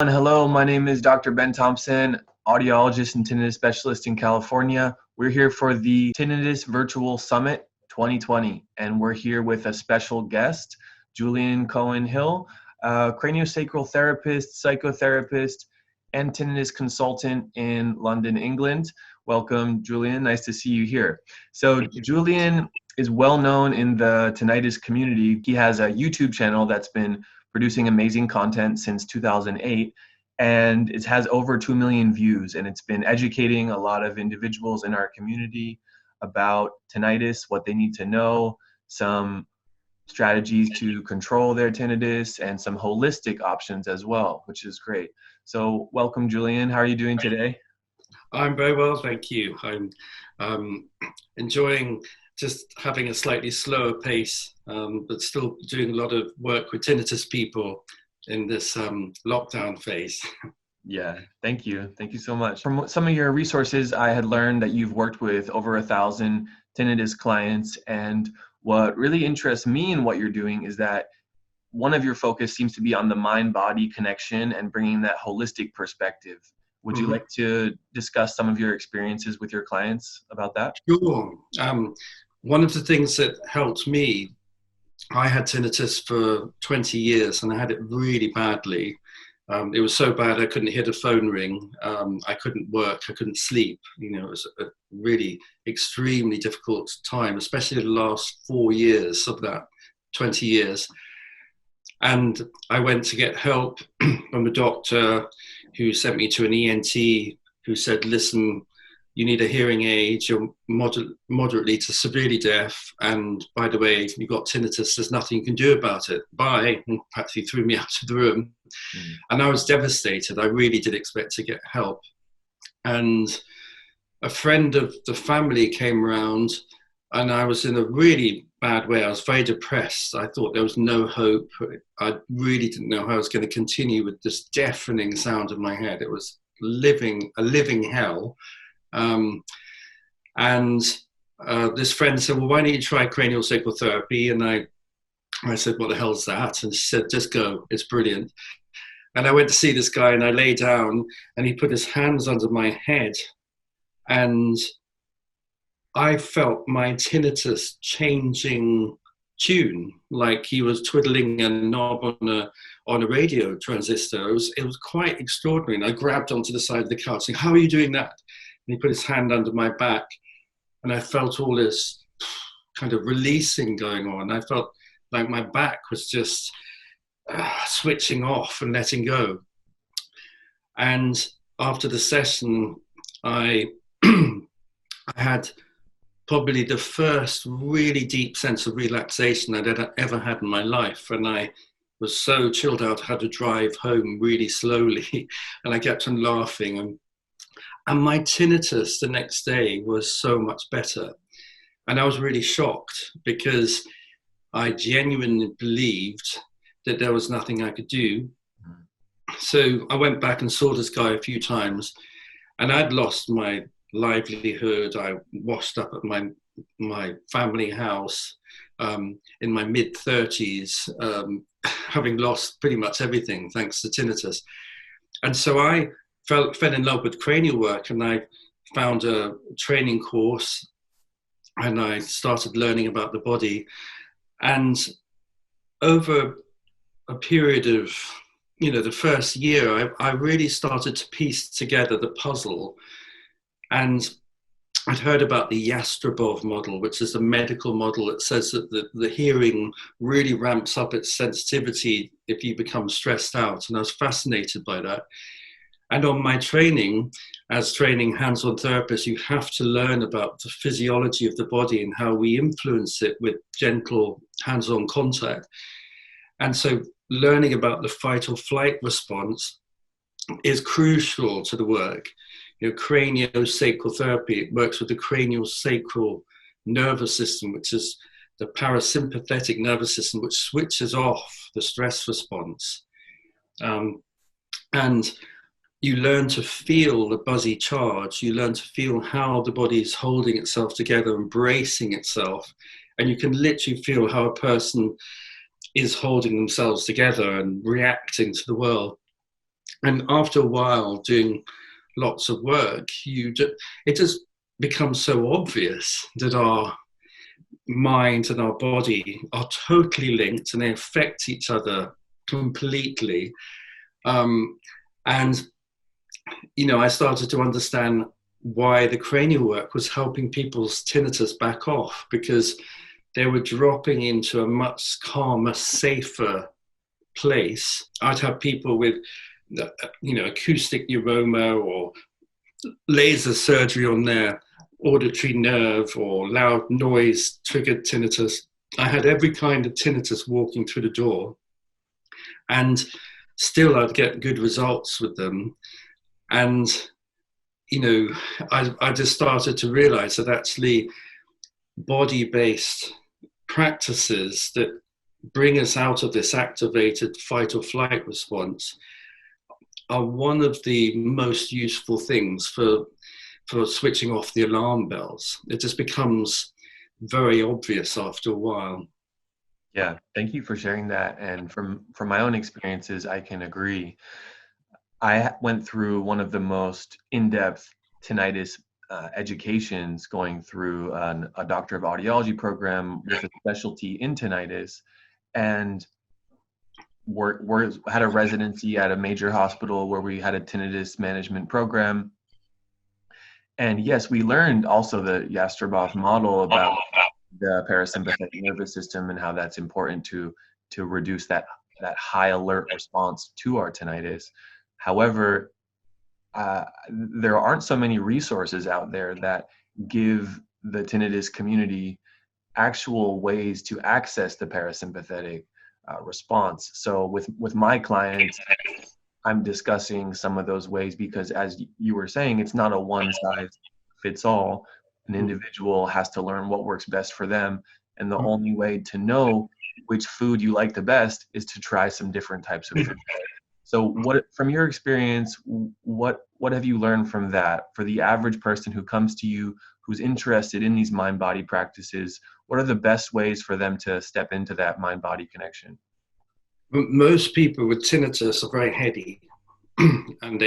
Hello, my name is Dr. Ben Thompson, audiologist and tinnitus specialist in California. We're here for the Tinnitus Virtual Summit 2020, and we're here with a special guest, Julian Cowan Hill, craniosacral therapist, psychotherapist, and tinnitus consultant in London, England. Welcome, Julian. Nice to see you here. So Julian is well known in the tinnitus community. He has a YouTube channel that's been producing amazing content since 2008, and it has over 2 million views, and it's been educating a lot of individuals in our community about tinnitus, what they need to know, some strategies to control their tinnitus, and some holistic options as well, which is great. So welcome, Julian. How are you doing today? I'm very well, thank you. I'm enjoying just having a slightly slower pace, but still doing a lot of work with tinnitus people in this lockdown phase. Yeah, thank you. Thank you so much. From some of your resources, I had learned that you've worked with over 1,000 tinnitus clients. And what really interests me in what you're doing is that one of your focus seems to be on the mind-body connection and bringing that holistic perspective. Would you like to discuss some of your experiences with your clients about that? Sure. One of the things that helped me, I had tinnitus for 20 years and I had it really badly. It was so bad I couldn't hear the phone ring. I couldn't work, I couldn't sleep. You know, it was a really extremely difficult time, especially the last 4 years of that 20 years. And I went to get help from a doctor who sent me to an ENT who said, listen, you need a hearing aid, you're moderately to severely deaf, and by the way, if you've got tinnitus, there's nothing you can do about it. Bye. And perhaps he threw me out of the room. And I was devastated. I really did expect to get help. And a friend of the family came around, and I was in a really bad way. I was very depressed. I thought there was no hope. I really didn't know how I was going to continue with this deafening sound in my head. It was a living hell. This friend said, well, why don't you try craniosacral therapy? And I said, what the hell's that? And she said, just go, it's brilliant. And I went to see this guy and I lay down and he put his hands under my head and I felt my tinnitus changing tune, like he was twiddling a knob on a radio transistor. It was quite extraordinary. And I grabbed onto the side of the couch saying, how are you doing that? And he put his hand under my back and I felt all this kind of releasing going on. I felt like my back was just switching off and letting go. And after the session, I had probably the first really deep sense of relaxation I'd ever had in my life. And I was so chilled out, I had to drive home really slowly. And I kept on laughing. And my tinnitus the next day was so much better. And I was really shocked because I genuinely believed that there was nothing I could do. So I went back and saw this guy a few times and I'd lost my livelihood. I washed up at my family house in my mid-30s, having lost pretty much everything thanks to tinnitus. And so I fell in love with cranial work and I found a training course and I started learning about the body. And over a period of, the first year, I really started to piece together the puzzle. And I'd heard about the Yastrabov model, which is a medical model that says that the hearing really ramps up its sensitivity if you become stressed out. And I was fascinated by that. And on my training, as training hands-on therapists, you have to learn about the physiology of the body and how we influence it with gentle hands-on contact. And so learning about the fight or flight response is crucial to the work. Craniosacral therapy, it works with the craniosacral nervous system, which is the parasympathetic nervous system, which switches off the stress response. And you learn to feel the buzzy charge. You learn to feel how the body is holding itself together and bracing itself. And you can literally feel how a person is holding themselves together and reacting to the world. And after a while doing lots of work, it just becomes so obvious that our mind and our body are totally linked and they affect each other completely. And, I started to understand why the cranial work was helping people's tinnitus back off, because they were dropping into a much calmer, safer place. I'd have people with, acoustic neuroma or laser surgery on their auditory nerve or loud noise triggered tinnitus. I had every kind of tinnitus walking through the door, and still I'd get good results with them. And, I just started to realize that actually body-based practices that bring us out of this activated fight or flight response are one of the most useful things for switching off the alarm bells. It just becomes very obvious after a while. Yeah, thank you for sharing that. And from my own experiences, I can agree. I went through one of the most in-depth tinnitus educations, going through a doctorate of audiology program with a specialty in tinnitus, and had a residency at a major hospital where we had a tinnitus management program. And yes, we learned also the Jastreboff model about the parasympathetic nervous system and how that's important to reduce that high alert response to our tinnitus. However, there aren't so many resources out there that give the tinnitus community actual ways to access the parasympathetic response. So with my clients, I'm discussing some of those ways because, as you were saying, it's not a one size fits all. An individual has to learn what works best for them. And the only way to know which food you like the best is to try some different types of food. So from your experience, what have you learned from that? For the average person who comes to you, who's interested in these mind-body practices, what are the best ways for them to step into that mind-body connection? Most people with tinnitus are very heady, and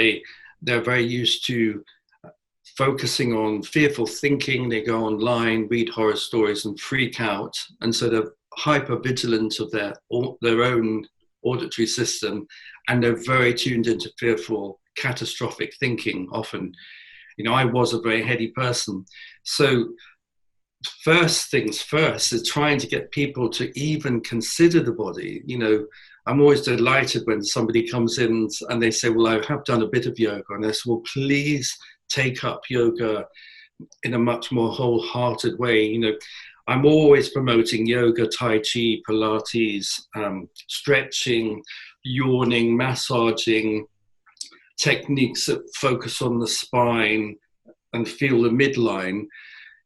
they're very used to focusing on fearful thinking. They go online, read horror stories, and freak out, and so they're hyper vigilant of their own auditory system, and they're very tuned into fearful, catastrophic thinking. Often, I was a very heady person, so first things first is trying to get people to even consider the body. I'm always delighted when somebody comes in and they say, well, I have done a bit of yoga. And I say, well, please take up yoga in a much more wholehearted way. I'm always promoting yoga, Tai Chi, Pilates, stretching, yawning, massaging, techniques that focus on the spine and feel the midline.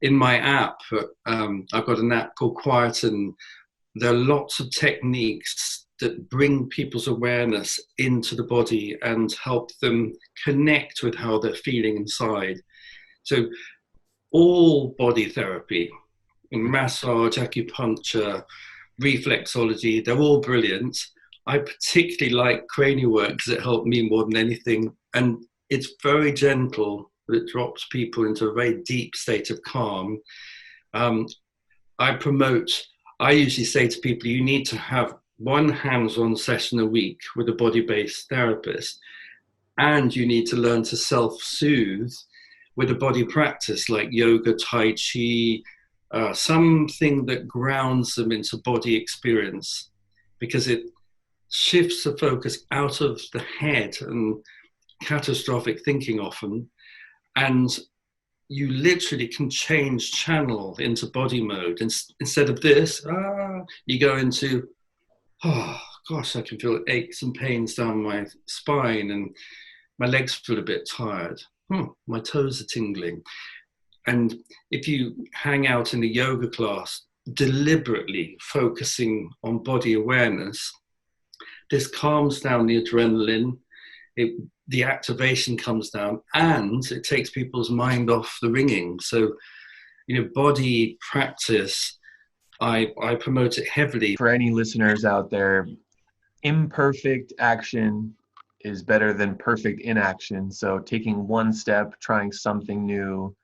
In my app, I've got an app called Quieten. There are lots of techniques that bring people's awareness into the body and help them connect with how they're feeling inside. So all body therapy, massage, acupuncture, reflexology, they're all brilliant. I particularly like cranial work because it helped me more than anything. And it's very gentle, but it drops people into a very deep state of calm. I usually say to people, you need to have one hands-on session a week with a body-based therapist, and you need to learn to self-soothe with a body practice like yoga, Tai Chi, something that grounds them into body experience, because it shifts the focus out of the head and catastrophic thinking often, and you literally can change channel into body mode. Instead of this, you go into, oh gosh, I can feel aches and pains down my spine and my legs feel a bit tired. My toes are tingling. And if you hang out in a yoga class, deliberately focusing on body awareness, this calms down the adrenaline, the activation comes down, and it takes people's mind off the ringing. So, body practice, I promote it heavily. For any listeners out there, imperfect action is better than perfect inaction. So taking one step, trying something new,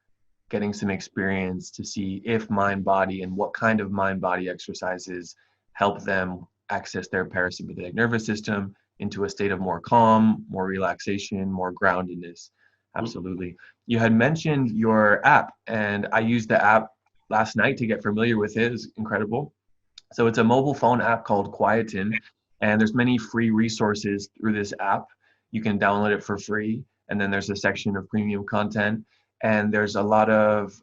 getting some experience to see if mind body and what kind of mind body exercises help them access their parasympathetic nervous system into a state of more calm, more relaxation, more groundedness. Absolutely. You had mentioned your app, and I used the app last night to get familiar with it. It's incredible. So it's a mobile phone app called Quieten, and there's many free resources through this app. You can download it for free, and then there's a section of premium content, and there's a lot of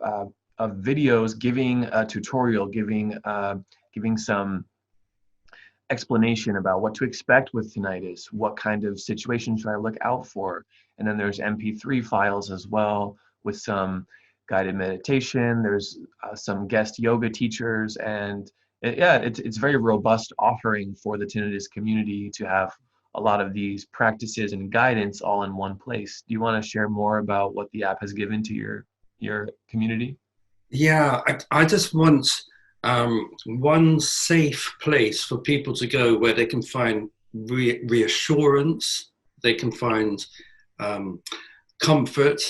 videos giving a tutorial, giving some explanation about what to expect with tinnitus, what kind of situations should I look out for, and then there's MP3 files as well with some guided meditation. There's some guest yoga teachers, and it's very robust offering for the tinnitus community to have a lot of these practices and guidance all in one place. Do you want to share more about what the app has given to your community? Yeah, I just want one safe place for people to go where they can find reassurance, they can find comfort,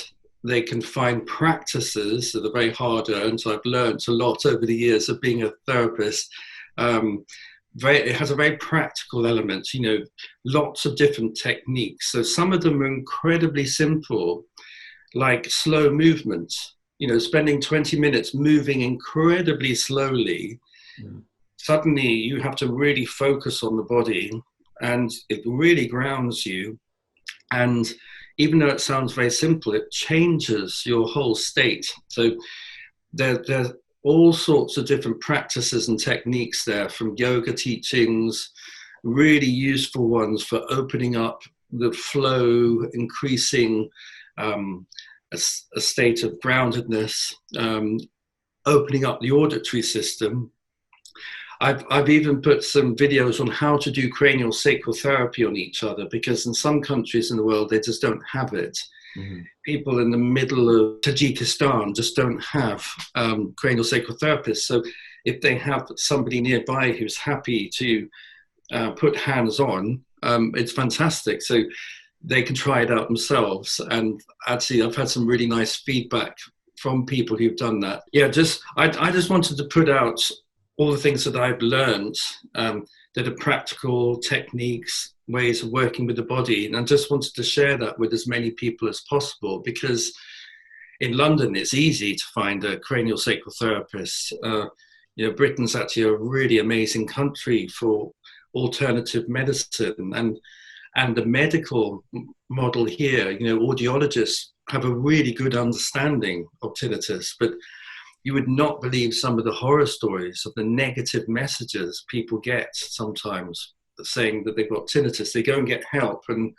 they can find practices that are very hard earned. So I've learned a lot over the years of being a therapist. It has a very practical element, lots of different techniques. So some of them are incredibly simple, like slow movements. Spending 20 minutes moving incredibly slowly, suddenly you have to really focus on the body, and it really grounds you. And even though it sounds very simple, it changes your whole state. So there's all sorts of different practices and techniques there, from yoga teachings, really useful ones for opening up the flow, increasing a state of groundedness, opening up the auditory system. I've even put some videos on how to do craniosacral therapy on each other, because in some countries in the world, they just don't have it. Mm-hmm. People in the middle of Tajikistan just don't have craniosacral therapists. So if they have somebody nearby who's happy to put hands on, it's fantastic. So they can try it out themselves. And actually, I've had some really nice feedback from people who've done that. Yeah, I just wanted to put out all the things that I've learned that are practical techniques, ways of working with the body. And I just wanted to share that with as many people as possible, because in London, it's easy to find a craniosacral therapist. Britain's actually a really amazing country for alternative medicine. And the medical model here, audiologists have a really good understanding of tinnitus, but you would not believe some of the horror stories of the negative messages people get sometimes saying that they've got tinnitus. They go and get help, and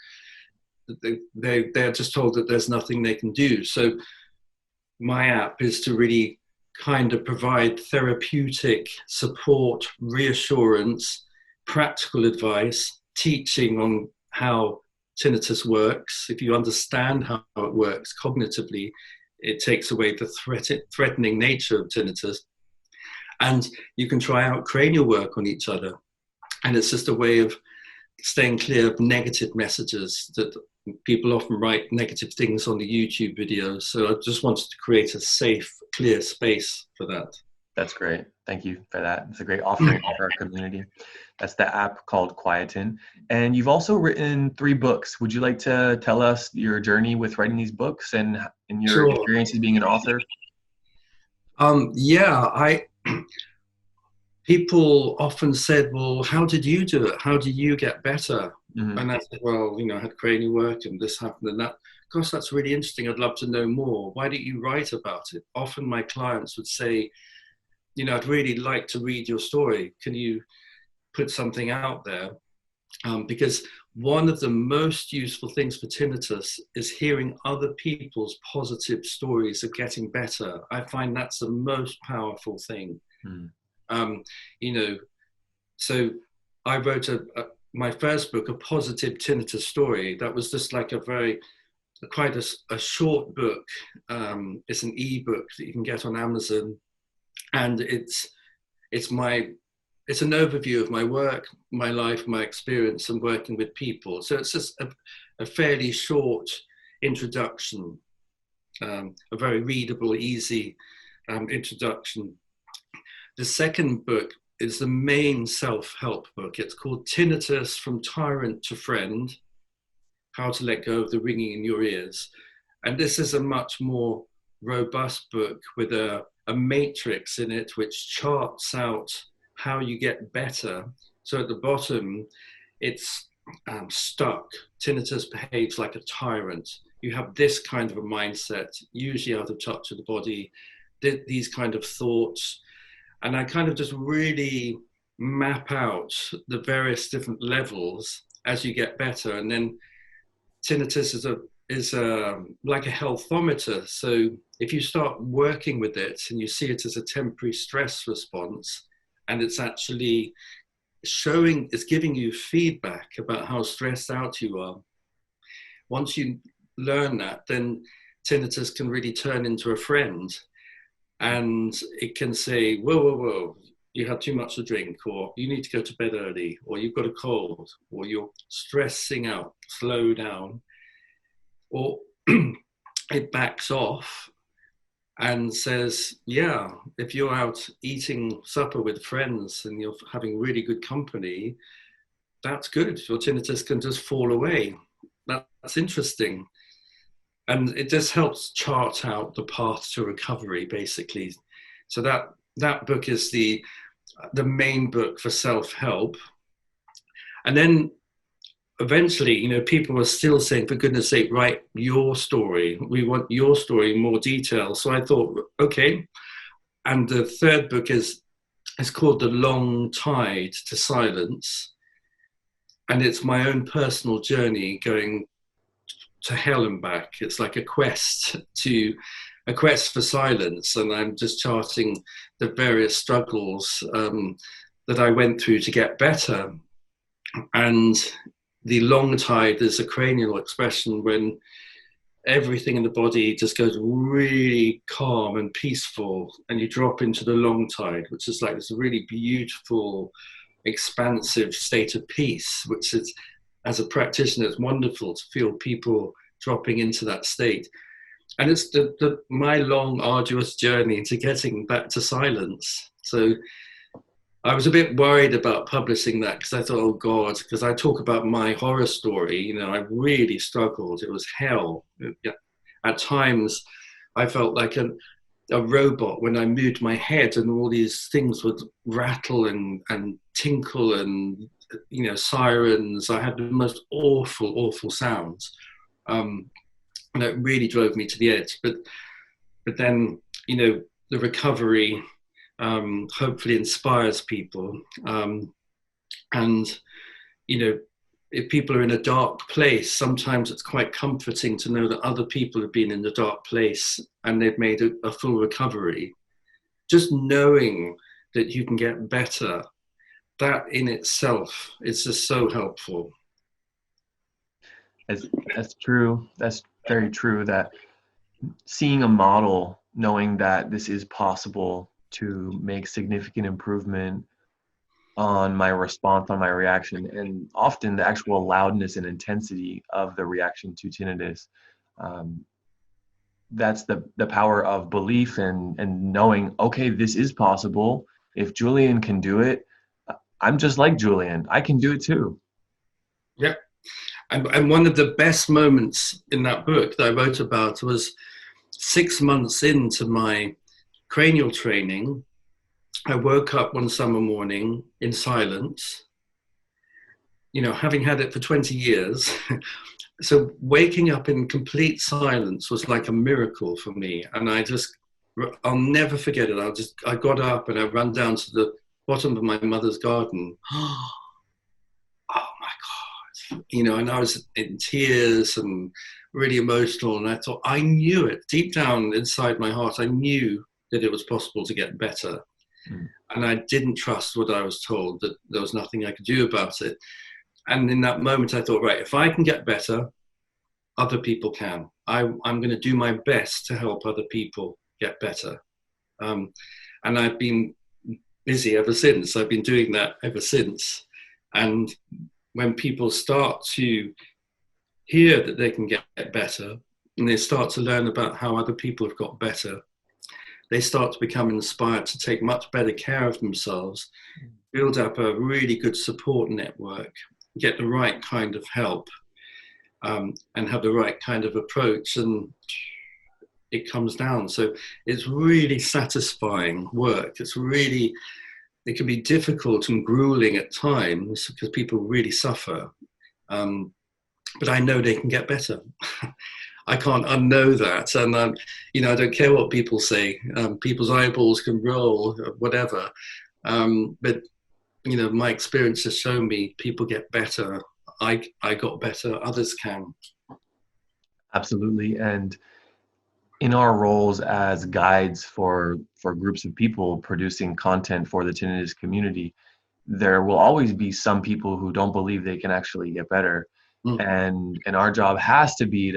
they're just told that there's nothing they can do. So my app is to really kind of provide therapeutic support, reassurance, practical advice, teaching on how tinnitus works. If you understand how it works cognitively, it takes away the threatening nature of tinnitus. And you can try out cranial work on each other. And it's just a way of staying clear of negative messages that people often write negative things on the YouTube videos. So I just wanted to create a safe, clear space for that. That's great. Thank you for that. It's a great offering for our community. That's the app called Quieten. And you've also written 3 books. Would you like to tell us your journey with writing these books and your experiences being an author? People often said, well, how did you do it? How did you get better? Mm-hmm. And I said, well, I had cranial work and this happened and that. Gosh, that's really interesting. I'd love to know more. Why don't you write about it? Often my clients would say, I'd really like to read your story. Can you put something out there? Because one of the most useful things for tinnitus is hearing other people's positive stories of getting better. I find that's the most powerful thing. So I wrote my first book, A Positive Tinnitus Story. That was just like quite a short book. It's an ebook that you can get on Amazon. And it's it's an overview of my work, my life, my experience, and working with people. So it's just a fairly short introduction, a very readable, easy introduction. The second book is the main self-help book. It's called Tinnitus: From Tyrant to Friend, How to Let Go of the Ringing in Your Ears. And this is a much more robust book with a matrix in it which charts out how you get better. So at the bottom, it's stuck. Tinnitus behaves like a tyrant. You have this kind of a mindset, usually out of touch with the body, these kind of thoughts. And I kind of just really map out the various different levels as you get better. And then tinnitus is like a healthometer. So if you start working with it and you see it as a temporary stress response, and it's actually it's giving you feedback about how stressed out you are. Once you learn that, then tinnitus can really turn into a friend, and it can say, whoa, you had too much to drink, or you need to go to bed early, or you've got a cold, or you're stressing out, slow down. Or it backs off and says, yeah, if you're out eating supper with friends and you're having really good company, that's good. Your tinnitus can just fall away. That's interesting. And it just helps chart out the path to recovery, basically. So that book is the main book for self-help. And then eventually, people were still saying, for goodness sake, write your story. We want your story in more detail. So I thought, okay. And the third book is called The Long Tide to Silence. And it's my own personal journey going to hell and back. It's like a quest for silence. And I'm just charting the various struggles that I went through to get better. And the long tide is a cranial expression when everything in the body just goes really calm and peaceful, and you drop into the long tide, which is like this really beautiful, expansive state of peace, which is, as a practitioner, it's wonderful to feel people dropping into that state. And it's my long, arduous journey to getting back to silence. So I was a bit worried about publishing that because I thought, oh God, because I talk about my horror story, I really struggled. It was hell. At times, I felt like a robot when I moved my head, and all these things would rattle and tinkle and, sirens. I had the most awful, awful sounds. And it really drove me to the edge. But then, the recovery hopefully inspires people. And, if people are in a dark place, sometimes it's quite comforting to know that other people have been in the dark place and they've made a full recovery. Just knowing that you can get better, that in itself is just so helpful. That's true. That's very true, that seeing a model, knowing that this is possible to make significant improvement on my response, on my reaction, and often the actual loudness and intensity of the reaction to tinnitus. That's the power of belief and knowing, okay, this is possible. If Julian can do it, I'm just like Julian. I can do it too. Yeah. And one of the best moments in that book that I wrote about was 6 months into my cranial training. I woke up one summer morning in silence, having had it for 20 years. So waking up in complete silence was like a miracle for me. And I'll never forget it. I got up and I ran down to the bottom of my mother's garden. Oh my God. And I was in tears and really emotional. And I thought, I knew it deep down inside my heart. I knew that it was possible to get better. And I didn't trust what I was told, that there was nothing I could do about it. And in that moment, I thought, right, if I can get better, other people can. I'm going to do my best to help other people get better. And I've been busy ever since. I've been doing that ever since. And when people start to hear that they can get better, and they start to learn about how other people have got better, they start to become inspired to take much better care of themselves, build up a really good support network, get the right kind of help, and have the right kind of approach, and it comes down. So it's really satisfying work. It can be difficult and grueling at times because people really suffer. But I know they can get better. I can't unknow that. And, I don't care what people say. People's eyeballs can roll, whatever. But, my experience has shown me people get better. I got better, others can. Absolutely. And in our roles as guides for groups of people producing content for the tinnitus community, there will always be some people who don't believe they can actually get better. And our job has to be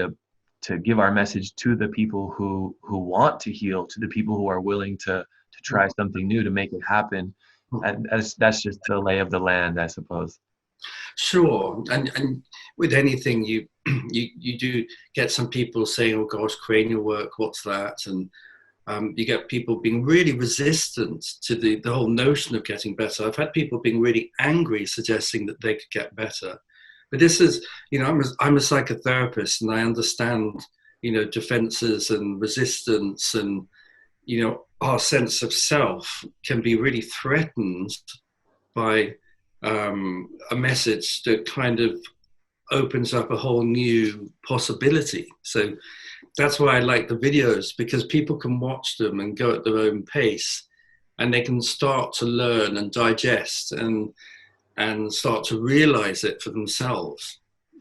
to give our message to the people who want to heal, to the people who are willing to try something new to make it happen. And that's just the lay of the land, I suppose. Sure, and with anything, you do get some people saying, "Oh gosh, cranial work, what's that?" And you get people being really resistant to the whole notion of getting better. I've had people being really angry, suggesting that they could get better. But this is, I'm a psychotherapist, and I understand, defenses and resistance, and our sense of self can be really threatened by a message that kind of opens up a whole new possibility. So that's why I like the videos, because people can watch them and go at their own pace, and they can start to learn and digest and start to realize it for themselves.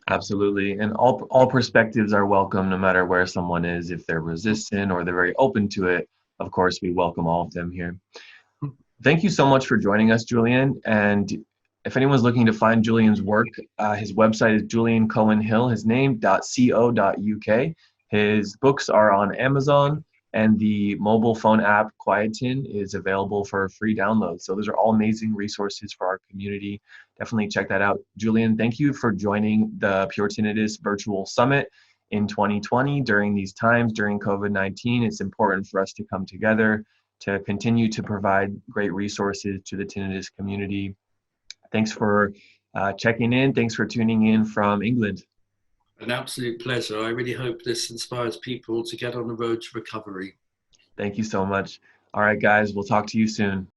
Absolutely. And all perspectives are welcome, no matter where someone is. If they're resistant or they're very open to it, of course, we welcome all of them here. Thank you so much for joining us, Julian. And if anyone's looking to find Julian's work, his website is Julian Cowan Hill, his name.co.uk. His books are on Amazon, and the mobile phone app Quieten is available for free download. So those are all amazing resources for our community. Definitely check that out. Julian, thank you for joining the Pure Tinnitus Virtual Summit in 2020 during these times, during COVID-19. It's important for us to come together to continue to provide great resources to the tinnitus community. Thanks for checking in. Thanks for tuning in from England. An absolute pleasure. I really hope this inspires people to get on the road to recovery. Thank you so much. All right, guys, we'll talk to you soon.